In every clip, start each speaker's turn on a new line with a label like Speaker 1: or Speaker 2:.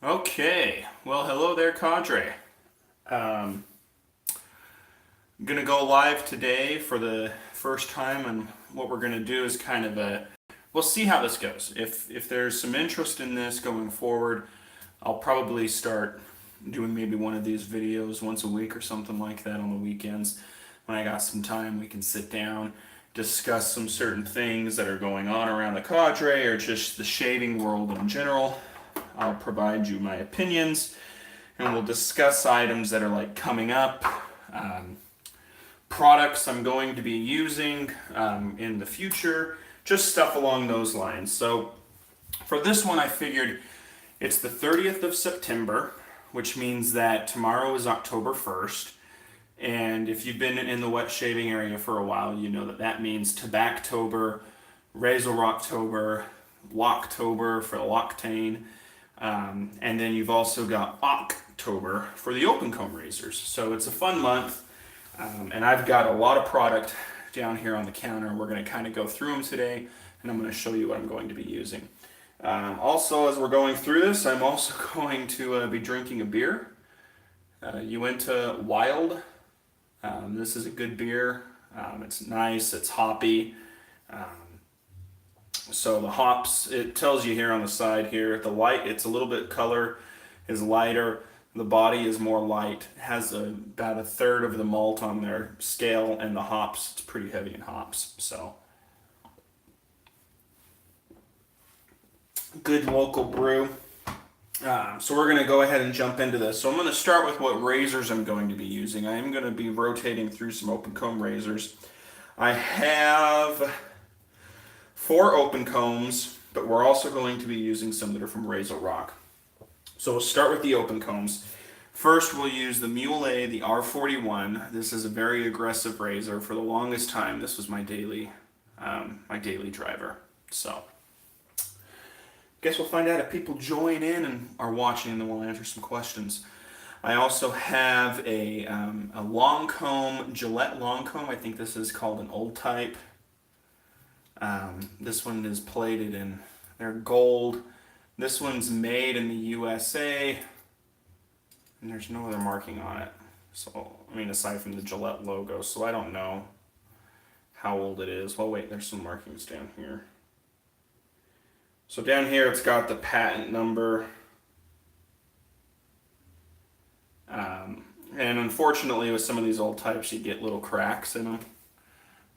Speaker 1: Okay, well, hello there, Cadre. I'm gonna go live today for the first time, and what we're gonna do is kind of we'll see how this goes. If there's some interest in this going forward, I'll probably start doing maybe one of these videos once a week or something like that on the weekends. When I got some time, we can sit down, discuss some certain things that are going on around the Cadre or just the shaving world in general. I'll provide you my opinions, and we'll discuss items that are like coming up, products I'm going to be using in the future, just stuff along those lines. So for this one, I figured it's the 30th of September, which means that tomorrow is October 1st. And if you've been in the wet shaving area for a while, you know that that means Tabactober, Razorocktober, Locktober for Loctane. And then you've also got October for the open comb razors. So it's a fun month, and I've got a lot of product down here on the counter. We're going to kind of go through them today, and I'm going to show you what I'm going to be using. Also, as we're going through this, I'm also going to be drinking a beer. You went to Wild. This is a good beer. It's nice, it's hoppy. So the hops, it tells you here on the side here, the light, it's a little bit color is lighter. The body is more light. It has about a third of the malt on their scale, and the hops, it's pretty heavy in hops. So good local brew. So we're going to go ahead and jump into this. So I'm going to start with what razors I'm going to be using. I am going to be rotating through some open comb razors. I have 4 open combs, but we're also going to be using some that are from Razorock. So we'll start with the open combs. First, we'll use the Mule A, the R41. This is a very aggressive razor. For the longest time, this was my daily driver. So guess we'll find out if people join in and are watching, and then we'll answer some questions. I also have a long comb, Gillette long comb. I think this is called an old type. This one is plated in, they're gold. This one's made in the USA, and there's no other marking on it. So, I mean, aside from the Gillette logo, so I don't know how old it is. Well, wait, there's some markings down here. So down here it's got the patent number. And unfortunately with some of these old types you get little cracks in them.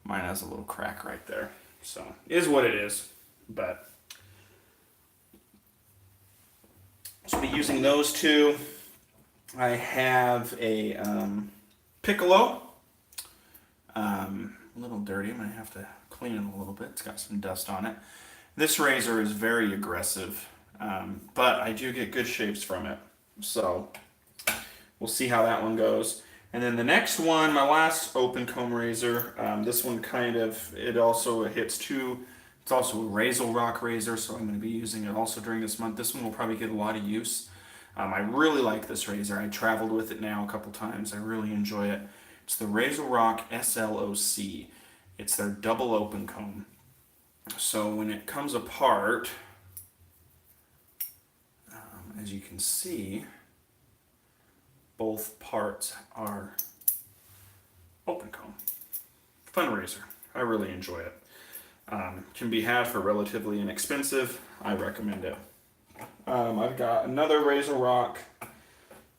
Speaker 1: Mine has a little crack right there. So it is what it is. But so I'll be using those two. I have a Piccolo. A little dirty. I'm going to have to clean it a little bit. It's got some dust on it. This razor is very aggressive, but I do get good shapes from it. So we'll see how that one goes. And then the next one, my last open comb razor, this one it also hits two. It's also a Razorock razor, so I'm going to be using it also during this month. This one will probably get a lot of use. I really like this razor. I traveled with it now a couple times. I really enjoy it. It's the Razorock SLOC. It's their double open comb. So when it comes apart, as you can see, both parts are open comb. Fun razor. I really enjoy it. Can be had for relatively inexpensive. I recommend it. I've got another Razorock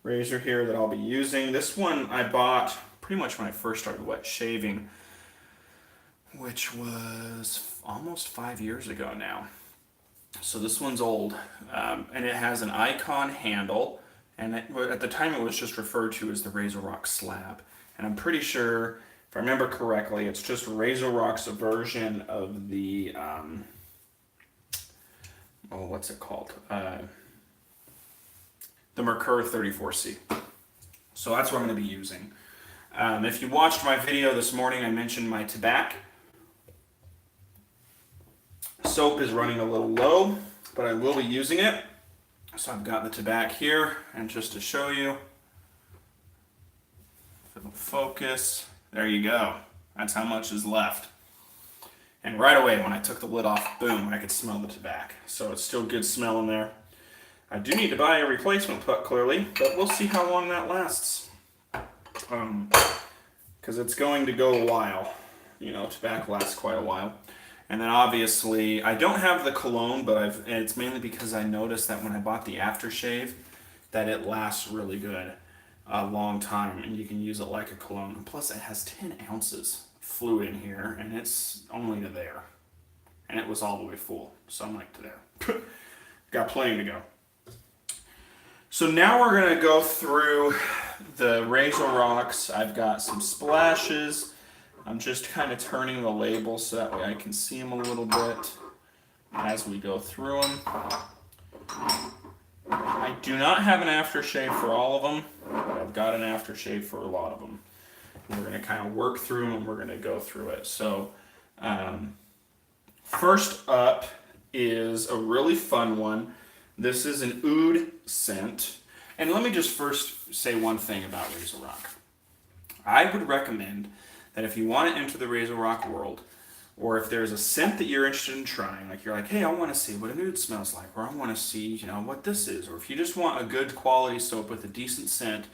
Speaker 1: razor here that I'll be using. This one I bought pretty much when I first started wet shaving, which was almost 5 years ago now. So this one's old, and it has an icon handle, and at the time it was just referred to as the Razorock slab. And I'm pretty sure, if I remember correctly, it's just Razorock's version of the, what's it called? The Merkur 34C. So that's what I'm going to be using. If you watched my video this morning, I mentioned my tobacco. Soap is running a little low, but I will be using it. So I've got the tobacco here, and just to show you, if it'll focus, there you go. That's how much is left. And right away when I took the lid off, boom, I could smell the tobacco. So it's still good smell in there. I do need to buy a replacement puck, clearly, but we'll see how long that lasts. Because it's going to go a while. You know, tobacco lasts quite a while. And then obviously, I don't have the cologne, but and it's mainly because I noticed that when I bought the aftershave, that it lasts really good a long time, and you can use it like a cologne. And plus, it has 10 ounces fluid in here, and it's only to there. And it was all the way full, so I'm like to there. Got plenty to go. So now we're gonna go through the Razorocks. I've got some splashes. I'm just kind of turning the label so that way I can see them a little bit as we go through them. I do not have an aftershave for all of them, but I've got an aftershave for a lot of them. We're going to kind of work through them and we're going to go through it. So, first up is a really fun one. This is an oud scent. And let me just first say one thing about Razorock. I would recommend that if you want to enter the Razorock world, or if there's a scent that you're interested in trying, like you're like, hey, I want to see what an oud smells like, or I want to see, you know, what this is, or if you just want a good quality soap with a decent scent,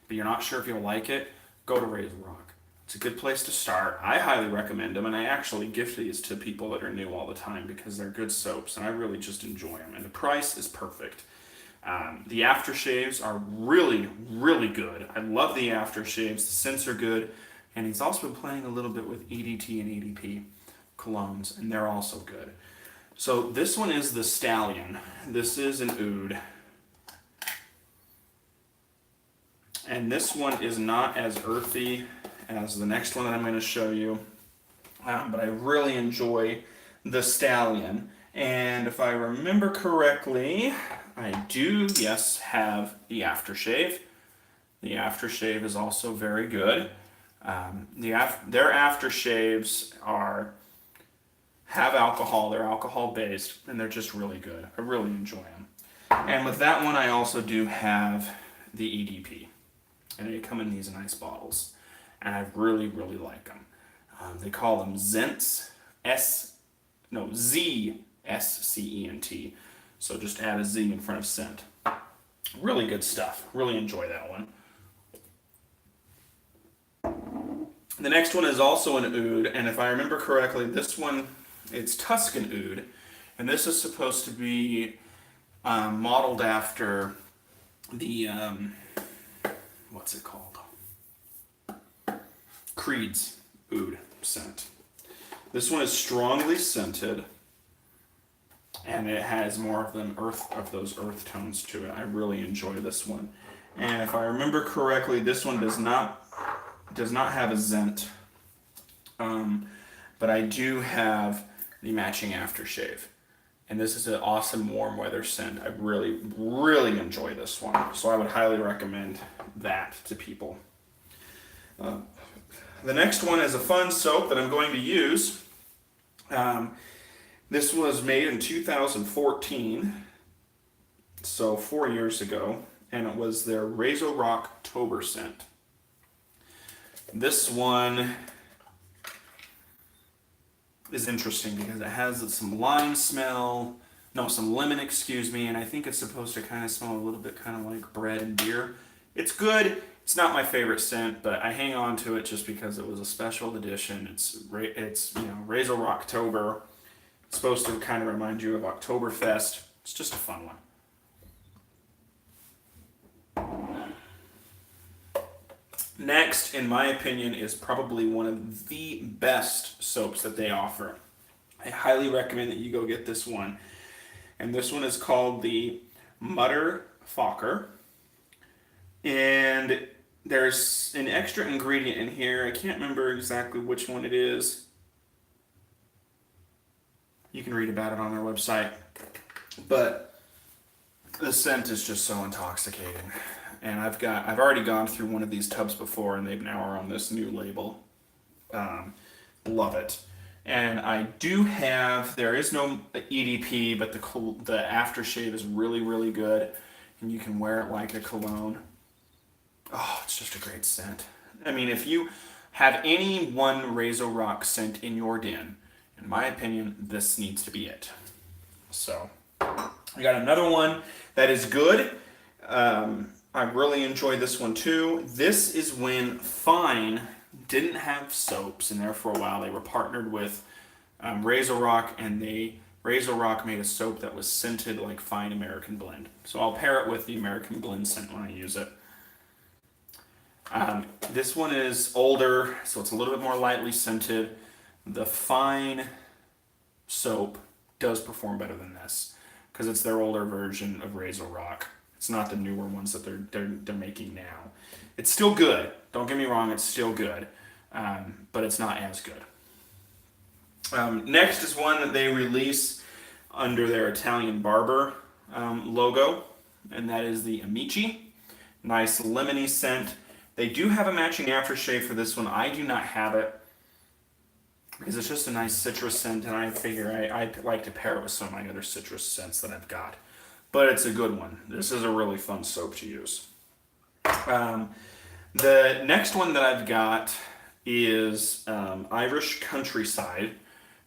Speaker 1: but you're not sure if you'll like it, go to Razorock. It's a good place to start. I highly recommend them, and I actually gift these to people that are new all the time because they're good soaps, and I really just enjoy them, and the price is perfect. The aftershaves are really, really good. I love the aftershaves. The scents are good, and he's also been playing a little bit with EDT and EDP colognes, and they're also good. So this one is the Stallion. This is an oud. And this one is not as earthy as the next one that I'm going to show you. But I really enjoy the Stallion. And if I remember correctly, I do, yes, have the aftershave. The aftershave is also very good. Their aftershaves have alcohol, they're alcohol based, and they're just really good. I really enjoy them. And with that one, I also do have the EDP, and they come in these nice bottles, and I really, really like them. They call them Zents, Z-S-C-E-N-T, so just add a Z in front of scent. Really good stuff. Really enjoy that one. The next one is also an oud, and if I remember correctly, this one, it's Tuscan oud, and this is supposed to be modeled after the, what's it called? Creed's oud scent. This one is strongly scented, and it has more of those earth tones to it. I really enjoy this one. And if I remember correctly, this one does not have a scent, but I do have the matching aftershave. And this is an awesome warm weather scent. I really, really enjoy this one. So I would highly recommend that to people. The next one is a fun soap that I'm going to use. This was made in 2014, so 4 years ago, and it was their Razorocktober scent. This one is interesting because it has some lemon, excuse me, and I think it's supposed to kind of smell a little bit kind of like bread and beer. It's good. It's not my favorite scent, but I hang on to it just because it was a special edition. It's Razorocktober. It's supposed to kind of remind you of Oktoberfest. It's just a fun one. Next, in my opinion, is probably one of the best soaps that they offer. I highly recommend that you go get this one. And this one is called the Mutter Fokker. And there's an extra ingredient in here. I can't remember exactly which one it is. You can read about it on their website. But the scent is just so intoxicating. And I've already gone through one of these tubs before, and they now are on this new label. Love it. And I do have, there is no EDP, but the aftershave is really, really good. And you can wear it like a cologne. Oh, it's just a great scent. I mean, if you have any one Razorock scent in your den, in my opinion, this needs to be it. So, I got another one that is good. I really enjoy this one too. This is when Fine didn't have soaps, and there for a while they were partnered with Razorock, and Razorock made a soap that was scented like Fine American Blend. So I'll pair it with the American Blend scent when I use it. This one is older, so it's a little bit more lightly scented. The Fine soap does perform better than this because it's their older version of Razorock. It's not the newer ones that they're making now. It's still good. Don't get me wrong, it's still good, but it's not as good. Next is one that they release under their Italian Barber logo, and that is the Amici. Nice lemony scent. They do have a matching aftershave for this one. I do not have it because it's just a nice citrus scent, and I figure I'd like to pair it with some of my other citrus scents that I've got. But it's a good one. This is a really fun soap to use. The next one that I've got is Irish Countryside.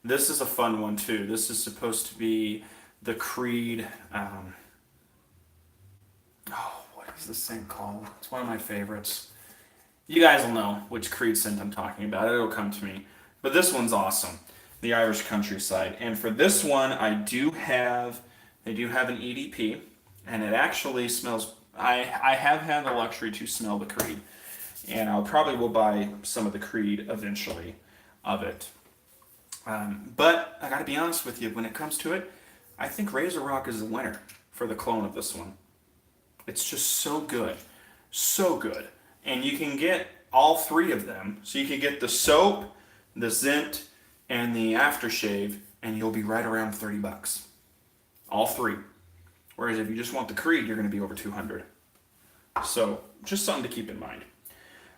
Speaker 1: This is a fun one too. This is supposed to be the Creed. What is this scent called? It's one of my favorites. You guys will know which Creed scent I'm talking about. It'll come to me. But this one's awesome. The Irish Countryside. And for this one, they do have an EDP, and it actually smells. I have had the luxury to smell the Creed, and I probably will buy some of the Creed eventually of it. But I got to be honest with you, when it comes to it, I think Razorock is the winner for the clone of this one. It's just so good, so good. And you can get all three of them. So you can get the soap, the Zint, and the aftershave, and you'll be right around $30. All three. Whereas if you just want the Creed, you're going to be over $200. So just something to keep in mind.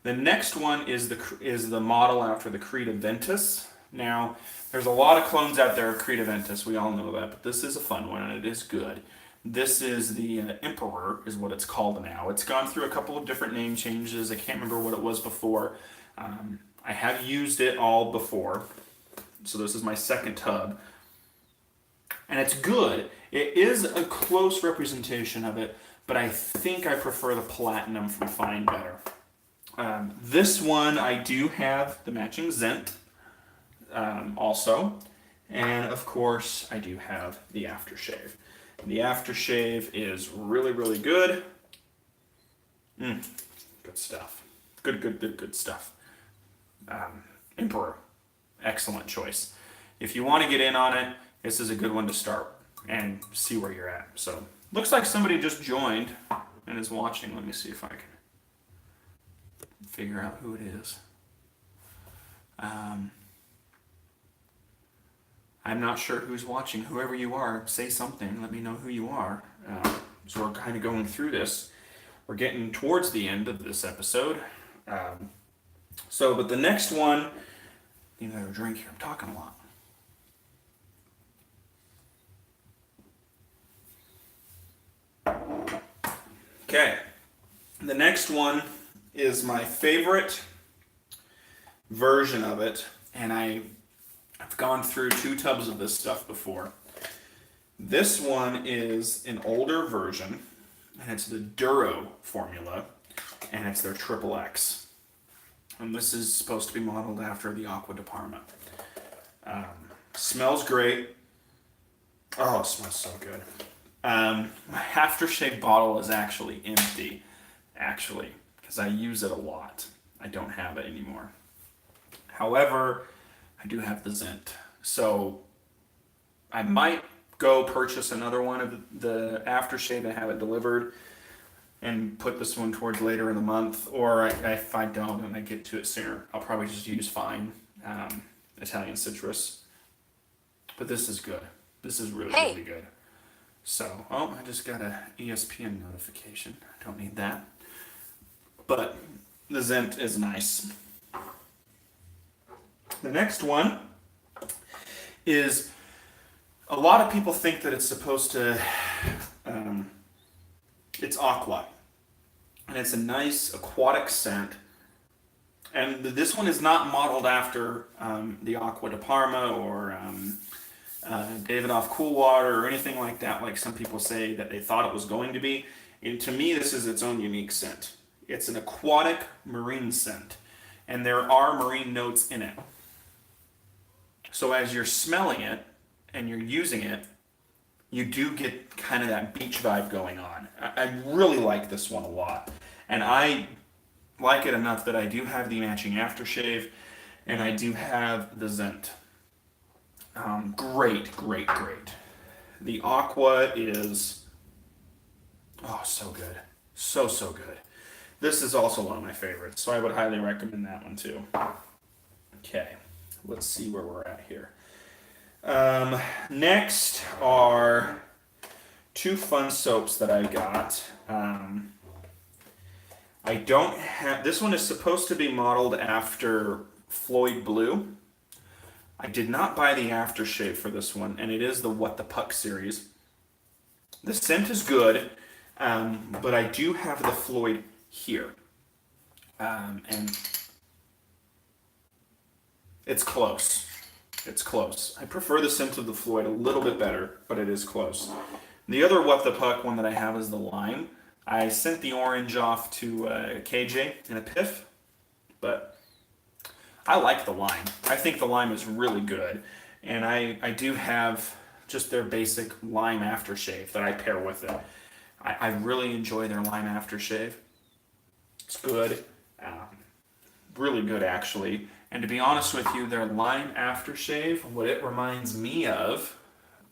Speaker 1: The next one is the model after the Creed Aventus. Now, there's a lot of clones out there of Creed Aventus. We all know that, but this is a fun one, and it is good. This is the Emperor, is what it's called now. It's gone through a couple of different name changes. I can't remember what it was before. I have used it all before, so this is my second tub. And it's good. It is a close representation of it, but I think I prefer the Platinum from Fine better. This one, I do have the matching Zint also, and of course, I do have the aftershave. The aftershave is really, really good. Good stuff. Good stuff. Emperor, excellent choice. If you want to get in on it, this is a good one to start and see where you're at. So, looks like somebody just joined and is watching. Let me see if I can figure out who it is. I'm not sure who's watching. Whoever you are, say something. Let me know who you are. So we're kind of going through this. We're getting towards the end of this episode. But the next one, you know, drink here. I'm talking a lot. Okay. The next one is my favorite version of it, and I've gone through 2 tubs of this stuff before. This one is an older version, and it's the Duro formula, and it's their XXX. And this is supposed to be modeled after the Aqua di Parma. Smells great. Oh, it smells so good. My aftershave bottle is actually empty, because I use it a lot. I don't have it anymore. However, I do have the Zint. So I might go purchase another one of the aftershave and have it delivered and put this one towards later in the month. Or if I don't and I get to it sooner, I'll probably just use Fine Italian Citrus. But this is good. This is really good. So, I just got a ESPN notification. I don't need that. But the Zint is nice. The next one is, a lot of people think that it's supposed to, it's aqua. And it's a nice aquatic scent. And this one is not modeled after the Aqua di Parma or Davidoff Cool Water or anything like that, like some people say that they thought it was going to be. And to me, this is its own unique scent. It's an aquatic marine scent, and there are marine notes in it. So as you're smelling it and you're using it, you do get kind of that beach vibe going on. I really like this one a lot. And I like it enough that I do have the matching aftershave and I do have the scent. Great, great, great. The aqua is, oh, so good. So, so good. This is also one of my favorites, so I would highly recommend that one too. Okay, let's see where we're at here. Next are two fun soaps that I got. I don't have, this one is supposed to be modeled after Floyd Blue. I did not buy the aftershave for this one, and it is the What the Puck series. The scent is good, but I do have the Floyd here. And it's close. It's close. I prefer the scent of the Floyd a little bit better, but it is close. The other What the Puck one that I have is the Lime. I sent the orange off to KJ in a piff, but I like the Lime. I think the Lime is really good, and I do have just their basic Lime aftershave that I pair with it. I really enjoy their Lime aftershave. It's good, really good actually. And to be honest with you, their Lime aftershave, what it reminds me of,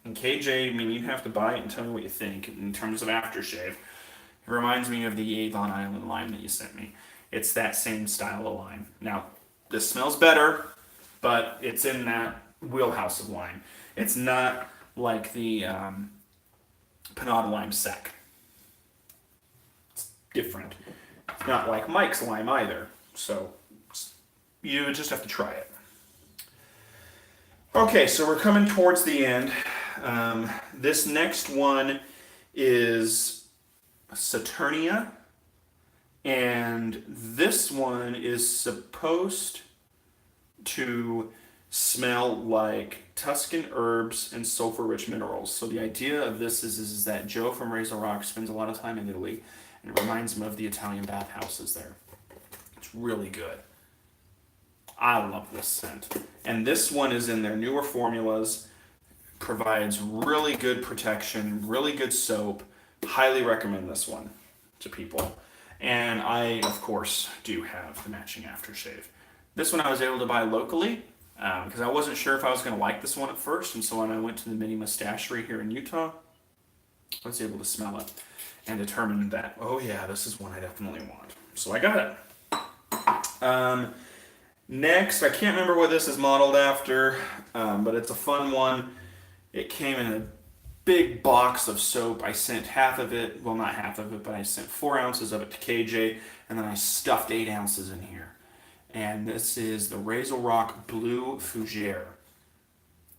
Speaker 1: and KJ, I mean, you have to buy it and tell me what you think in terms of aftershave. It reminds me of the Avon Island lime that you sent me. It's that same style of lime. Now, this smells better, but it's in that wheelhouse of lime. It's not like the Panada Lime Sec. It's different. It's not like Mike's lime either. So you just have to try it. Okay, so we're coming towards the end. This next one is Saturnia, and this one is supposed to smell like Tuscan herbs and sulfur-rich minerals. So the idea of this is that Joe from Razorock spends a lot of time in Italy, and it reminds him of the Italian bathhouses there. It's really good. I love this scent. And this one is in their newer formulas, provides really good protection, really good soap. Highly recommend this one to people. And I, of course, do have the matching aftershave. This one I was able to buy locally because I wasn't sure if I was going to like this one at first. And so when I went to the mini mustachery here in Utah, I was able to smell it and determine that, oh yeah, this is one I definitely want. So I got it. Next, I can't remember what this is modeled after, but it's a fun one. It came in a big box of soap. I sent half of it, well, not half of it, but I sent 4 ounces of it to KJ, and then I stuffed 8 ounces in here. And this is the Razorock Blue Fougere.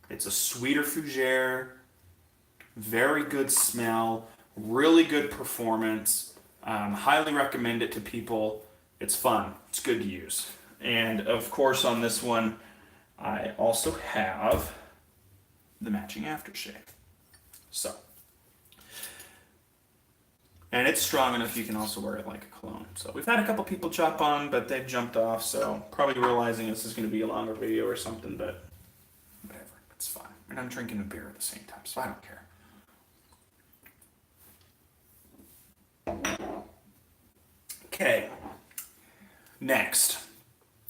Speaker 1: It's a sweeter fougere, very good smell, really good performance. Highly recommend it to people. It's fun. It's good to use. And of course, on this one, I also have the matching aftershave. So, and it's strong enough you can also wear it like a cologne. So we've had a couple people chop on, but they've jumped off. So probably realizing this is going to be a longer video or something, but whatever, it's fine. And I'm drinking a beer at the same time, so I don't care. Okay, next.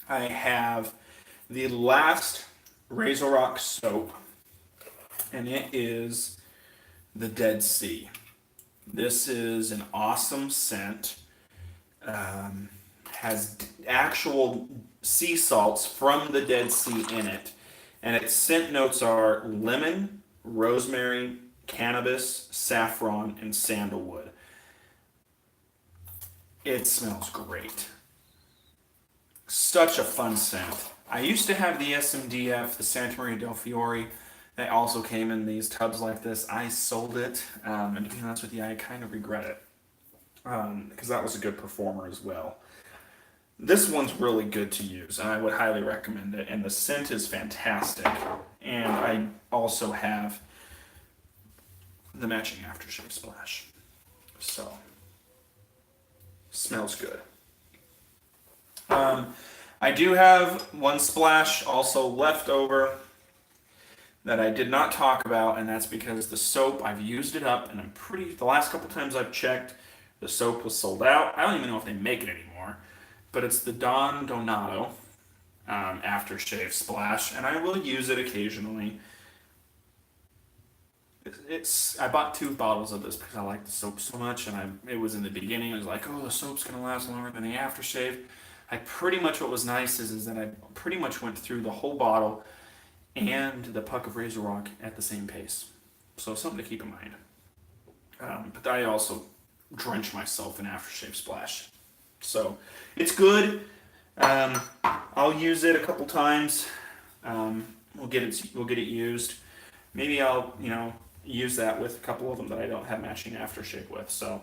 Speaker 1: I have the last Razorock soap, and it is the Dead Sea. This is an awesome scent. Has actual sea salts from the Dead Sea in it, and its scent notes are lemon, rosemary, cannabis, saffron, and sandalwood. It smells great. Such a fun scent. I used to have the SMDF, the Santa Maria del Fiore. They also came in these tubs like this. I sold it, and to be honest with you, I kind of regret it because that was a good performer as well. This one's really good to use, and I would highly recommend it. And the scent is fantastic. And I also have the matching aftershave splash. So, smells good. I do have one splash also left over that I did not talk about, and that's because the soap, I've used it up, and the last couple times I've checked, the soap was sold out. I don't even know if they make it anymore, but it's the Don Donato aftershave splash, and I will use it occasionally. I bought 2 bottles of this because I like the soap so much, and it was in the beginning. I was like, oh, the soap's gonna last longer than the aftershave. What was nice is that I pretty much went through the whole bottle and the puck of Razorock at the same pace. So something to keep in mind. But I also drench myself in aftershave splash. So it's good. I'll use it a couple times. We'll get it used. Maybe I'll use that with a couple of them that I don't have matching aftershave with. So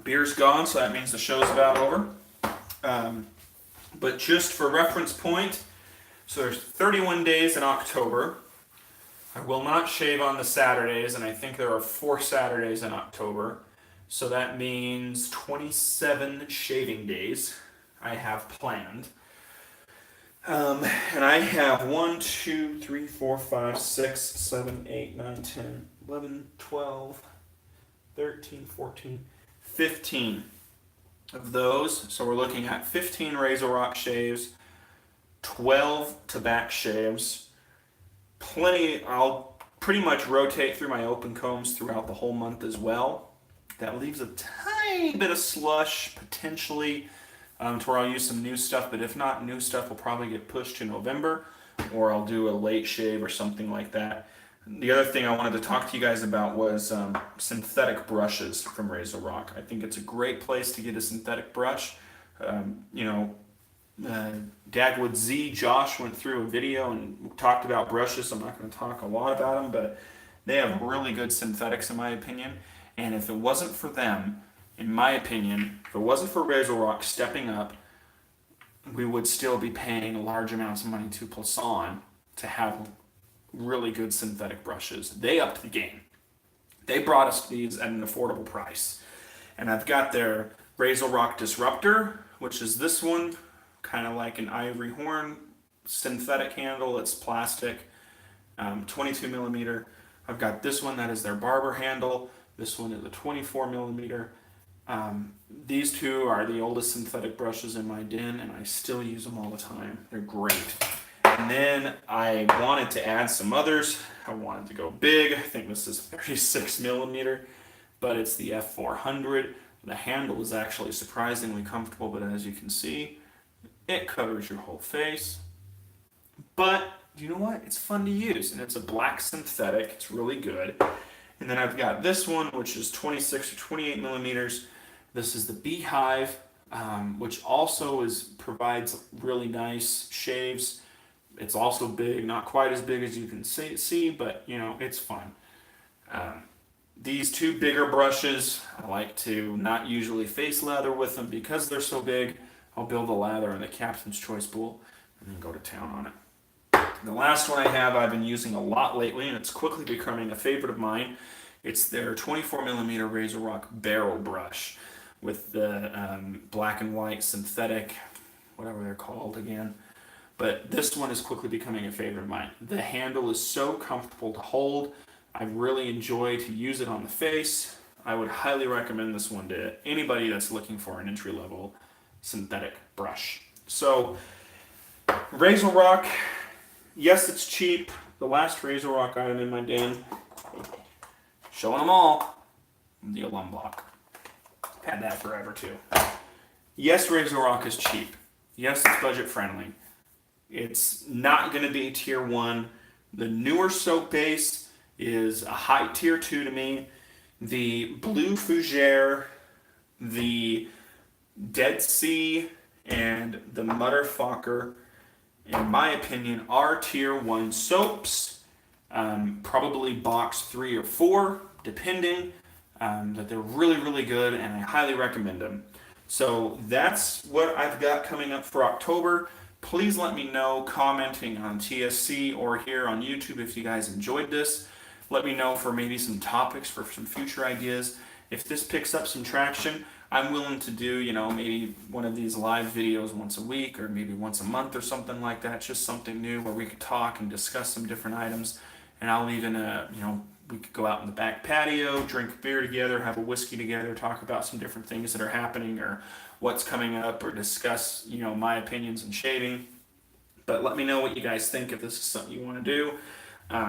Speaker 1: beer's gone, so that means the show's about over. But just for reference point, so there's 31 days in October. I will not shave on the Saturdays, and I think there are 4 Saturdays in October. So that means 27 shaving days I have planned. And I have 1, 2, 3, 4, 5, 6, 7, 8, 9, 10, 11, 12, 13, 14, 15 of those. So we're looking at 15 Razorock shaves, 12 Tabac shaves, plenty. I'll pretty much rotate through my open combs throughout the whole month as well. That leaves a tiny bit of slush potentially to where I'll use some new stuff, but if not, new stuff will probably get pushed to November, or I'll do a late shave or something like that. The other thing I wanted to talk to you guys about was synthetic brushes from Razorock. I think it's a great place to get a synthetic brush. Dagwood Z, Josh went through a video and talked about brushes. I'm not going to talk a lot about them, but they have really good synthetics in my opinion. And if it wasn't for them, in my opinion, if it wasn't for Razorock stepping up, we would still be paying large amounts of money to Plasan to have really good synthetic brushes. They upped the game. They brought us these at an affordable price. And I've got their Razorock Disruptor, which is this one, kind of like an ivory horn synthetic handle. It's plastic, 22 millimeter. I've got this one that is their barber handle. This one is a 24 millimeter. These 2 are the oldest synthetic brushes in my den, and I still use them all the time. They're great. And then I wanted to add some others. I wanted to go big. I think this is 36 millimeter, but it's the F400. The handle is actually surprisingly comfortable, but as you can see, it covers your whole face. But you know what? It's fun to use, and it's a black synthetic. It's really good. And then I've got this one, which is 26 or 28 millimeters. This is the Beehive, which also provides really nice shaves. It's also big, not quite as big as you can see, but it's fun. These 2 bigger brushes, I like to not usually face lather with them because they're so big. I'll build a lather in the Captain's Choice Pool and then go to town on it. The last one I have I've been using a lot lately, and it's quickly becoming a favorite of mine. It's their 24 millimeter Razorock barrel brush with the black and white synthetic, whatever they're called again. But this one is quickly becoming a favorite of mine. The handle is so comfortable to hold. I really enjoy to use it on the face. I would highly recommend this one to anybody that's looking for an entry-level synthetic brush. So, Razorock, yes, it's cheap. The last Razorock item in my den, showing them all, the alum block. Had that forever too. Yes, Razorock is cheap. Yes, it's budget friendly. It's not going to be tier 1. The newer soap base is a high tier 2 to me. The Blue Fougere, the Dead Sea, and the Mutterfocker, in my opinion, are tier 1 soaps. Probably box 3 or 4, depending. that they're really, really good, and I highly recommend them. So that's what I've got coming up for October. Please let me know commenting on TSC or here on YouTube if you guys enjoyed this. Let me know for maybe some topics for some future ideas. If this picks up some traction, I'm willing to do, maybe one of these live videos once a week or maybe once a month or something like that. Just something new where we could talk and discuss some different items. And I'll even, we could go out in the back patio, drink beer together, have a whiskey together, talk about some different things that are happening or what's coming up, or discuss, my opinions on shaving. But let me know what you guys think if this is something you want to do.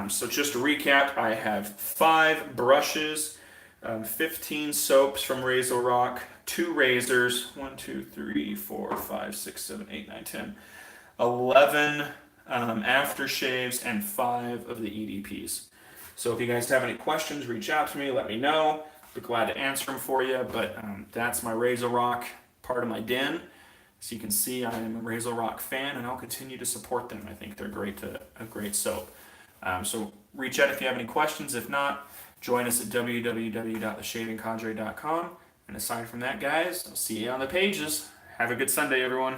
Speaker 1: So just to recap, I have 5 brushes, 15 soaps from Razorock, 2 razors, 1, 2, 3, 4, 5, 6, 7, 8, 9, 10, 11 aftershaves, and 5 of the EDPs. So if you guys have any questions, reach out to me, let me know. Be glad to answer them for you. But that's my Razorock part of my den. So you can see I am a Razorock fan, and I'll continue to support them. I think they're a great soap. So reach out if you have any questions. If not, join us at www.theshavingcadre.com. And aside from that, guys, I'll see you on the pages. Have a good Sunday, everyone.